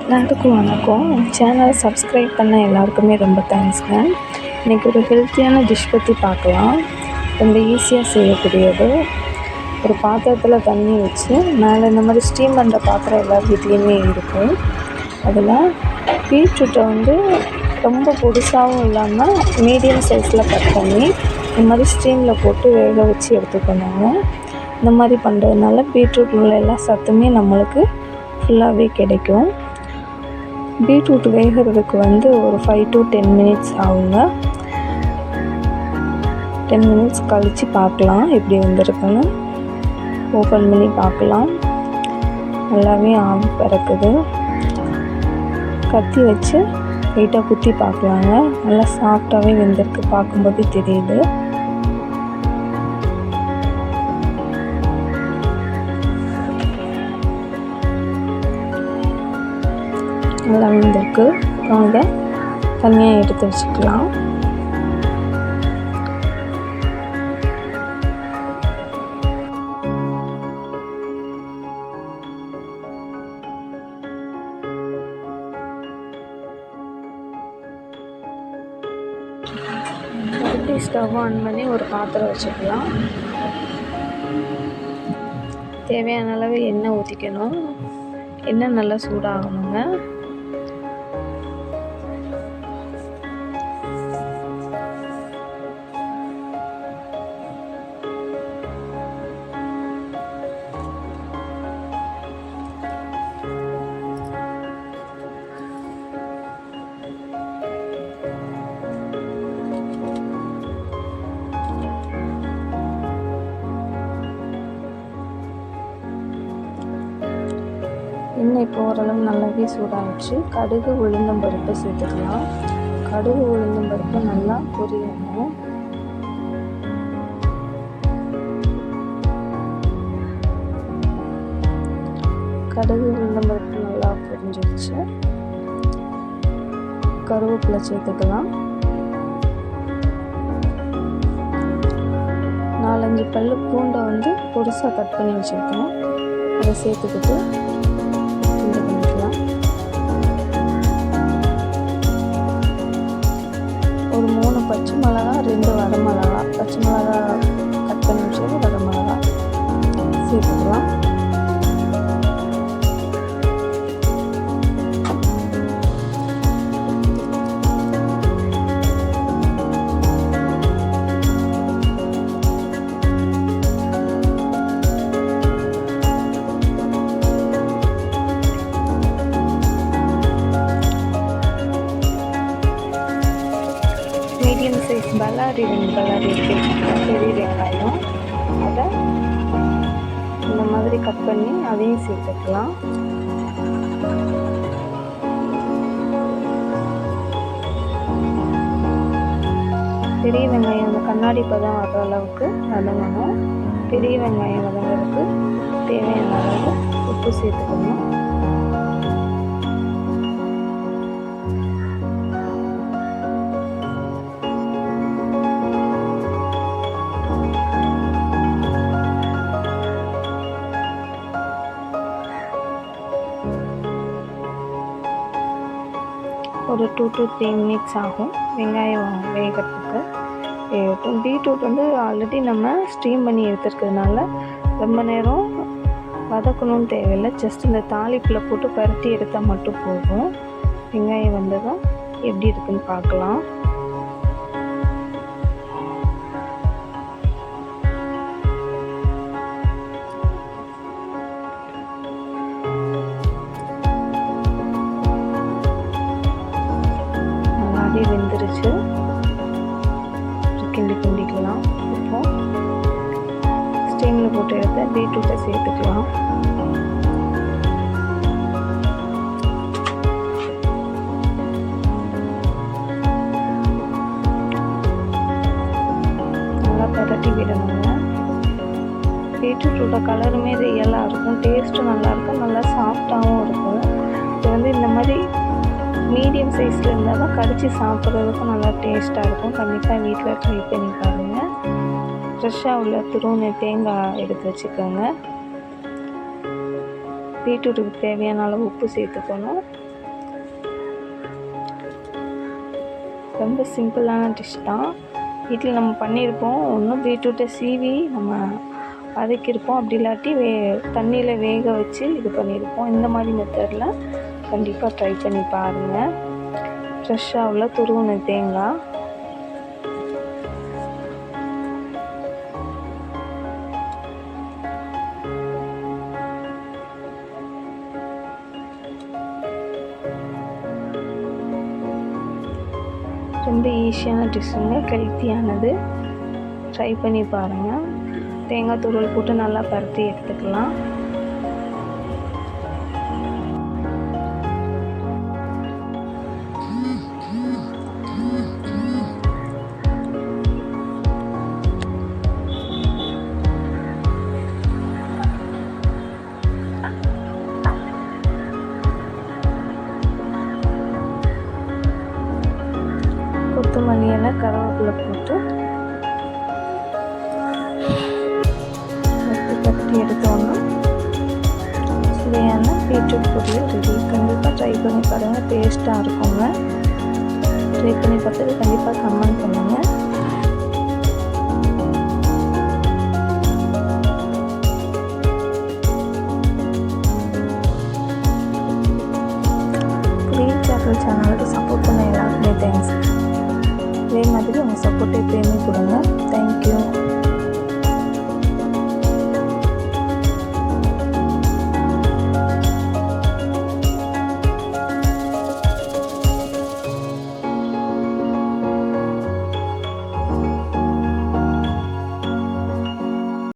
எல்லாத்துக்கும் வணக்கம். சேனலை சப்ஸ்கிரைப் பண்ண எல்லாருக்குமே ரொம்ப தேங்க்ஸ்ங்க. இன்றைக்கி ஒரு ஹெல்த்தியான டிஷ் பற்றி பார்க்கலாம். ரொம்ப ஈஸியாக செய்யக்கூடியது. ஒரு பாத்திரத்தில் தண்ணி வச்சு மேலே இந்த மாதிரி ஸ்டீம் பண்ணுற பாத்திரம் எல்லார் வீட்லேயுமே இருக்கும். அதில் பீட்ரூட்டை ரொம்ப பொடிசாகவும் இல்லாமல் மீடியம் சைஸில் கட் பண்ணி இந்த மாதிரி ஸ்டீமில் போட்டு வேக வச்சு எடுத்துக்கணுங்க. இந்த மாதிரி பண்ணுறதுனால பீட்ரூட்டில் உள்ள எல்லா சத்துமே நம்மளுக்கு ஃபுல்லாகவே கிடைக்கும். பீட்ரூட் வேகிறதுக்கு ஒரு 5 to 10 minutes ஆகுங்க. 10 minutes கழித்து பார்க்கலாம் எப்படி வந்திருக்குன்னு. ஓப்பன் பண்ணி பார்க்கலாம். நல்லாவே ஆவி பறக்குது. கத்தி வச்சு லைட்டாக குத்தி பார்க்கலாங்க. நல்லா சாஃப்டாகவே வெந்திருக்கு, பார்க்கும்போது தெரியுது. நல்லா வெந்திருக்கு. அதை தனியாக எடுத்து வச்சுக்கலாம். ஸ்டவ் ஆன் பண்ணி ஒரு பாத்திரம் வச்சுக்கலாம். தேவையான அளவு எண்ணெய் ஊற்றிக்கணும். எண்ணெய் நல்லா சூடாகணுங்க. எண்ணெய் இப்போ ஓரளவு நல்லாவே சூடாகிடுச்சு. கடுகு உளுந்தம் பருப்பு சேர்த்துக்கலாம். கடுகு உளுந்தம் பருப்பு நல்லா பொரியணும். கடுகு உளுந்தம் பருப்பு நல்லா பொரிஞ்சிடுச்சு. கருவேப்பிலை சேர்த்துக்கலாம். 4-5 பல்லு பூண்டை பொடிசாக கட் பண்ணி வச்சுருக்கேன். அதை சேர்த்துக்கிட்டு ஒரு 3 பச்சை மிளகா, 2 வரமிளகா, பச்சை மிளகா கட் பண்ணி வச்சு வரமிளகா சேர்த்துக்கலாம். மீடியம் சைஸ் பல்லாரி இருக்கு, பெரிய வெங்காயம். அதை இந்த மாதிரி கட் பண்ணி அதையும் சேர்த்துக்கலாம். பெரிய வெங்காயம் அந்த கண்ணாடி பதம் வர அளவுக்கு வதங்கணும். பெரிய வெங்காயம் வதங்கிறதுக்கு தேவையான அளவு உப்பு சேர்த்துக்கணும். ஒரு 2 to 3 minutes ஆகும் வெங்காயம் வேகிறதுக்கு. பீட்ரூட் ஆல்ரெடி நம்ம ஸ்டீம் பண்ணி எடுத்துருக்கிறதுனால ரொம்ப நேரம் வதக்கணும்னு தேவையில்லை. ஜஸ்ட் இந்த தாளிப்பில் போட்டு பரட்டி எடுத்தால் மட்டும் போதும். வெங்காயம் வந்ததும் எப்படி இருக்குன்னு பார்க்கலாம். வெந்துருச்சு. கிண்டிக்கலாம். இப்போ ஸ்டீமில் போட்டு எடுத்த பீட்ரூட்டை சேர்த்துக்கலாம். நல்லா பரட்டி விடணுங்க. பீட்ரூட்டோட கலருமே ரியலாக இருக்கும், டேஸ்ட்டும் நல்லாயிருக்கும், நல்லா சாஃப்டாகவும் இருக்கும். இது இந்த மாதிரி மீடியம் சைஸில் இருந்தால் தான் கடிச்சு சாப்பிட்றதுக்கும் நல்லா டேஸ்ட்டாக இருக்கும். கண்டிப்பாக வீட்டில் ட்ரை பண்ணி பாருங்கள். ஃப்ரெஷ்ஷாக உள்ள துருவின தேங்காய் எடுத்து வச்சுக்கோங்க. பீட்ரூட்டுக்கு தேவையான அளவு உப்பு சேர்த்துக்கணும். ரொம்ப சிம்பிளான டிஷ் தான். வீட்டில் நம்ம பண்ணியிருப்போம். ஒன்றும் பீட்ரூட்டை சீவி நம்ம வதக்கியிருப்போம், அப்படி இல்லாட்டி தண்ணியில் வேக வச்சு இது பண்ணியிருப்போம். இந்த மாதிரி மெத்தடில் கண்டிப்பாக ட்ரை பண்ணி பாருங்கள். ஃப்ரெஷ்ஷாக உள்ள துருவின தேங்காய், ரொம்ப ஈஸியான டிஷ்ஷுங்க, ஹெல்த்தியானது. ட்ரை பண்ணி பாருங்கள். தேங்காய் துருவல் போட்டு நல்லா பரட்டி எடுத்துக்கலாம். கொத்தமல்லி இலை, கருவேப்பிலை போட்டு பரட்டி எடுத்தோன்னா சுவையான பீட்ரூட் பொரியல் ரெடி. கண்டிப்பாக ட்ரை பண்ணி பாருங்கள், டேஸ்ட்டாக இருக்குங்க. ட்ரை பண்ணி பார்த்துட்டு கண்டிப்பாக கமெண்ட் பண்ணுங்கள். க்ரீன் சாக்லேட் சேனலுக்கு சப்போர்ட் பண்ண எல்லாருக்குமே தேங்க்ஸ். இதே மாதிரி உங்கள் சப்போர்ட் எப்பயுமே கொடுங்க.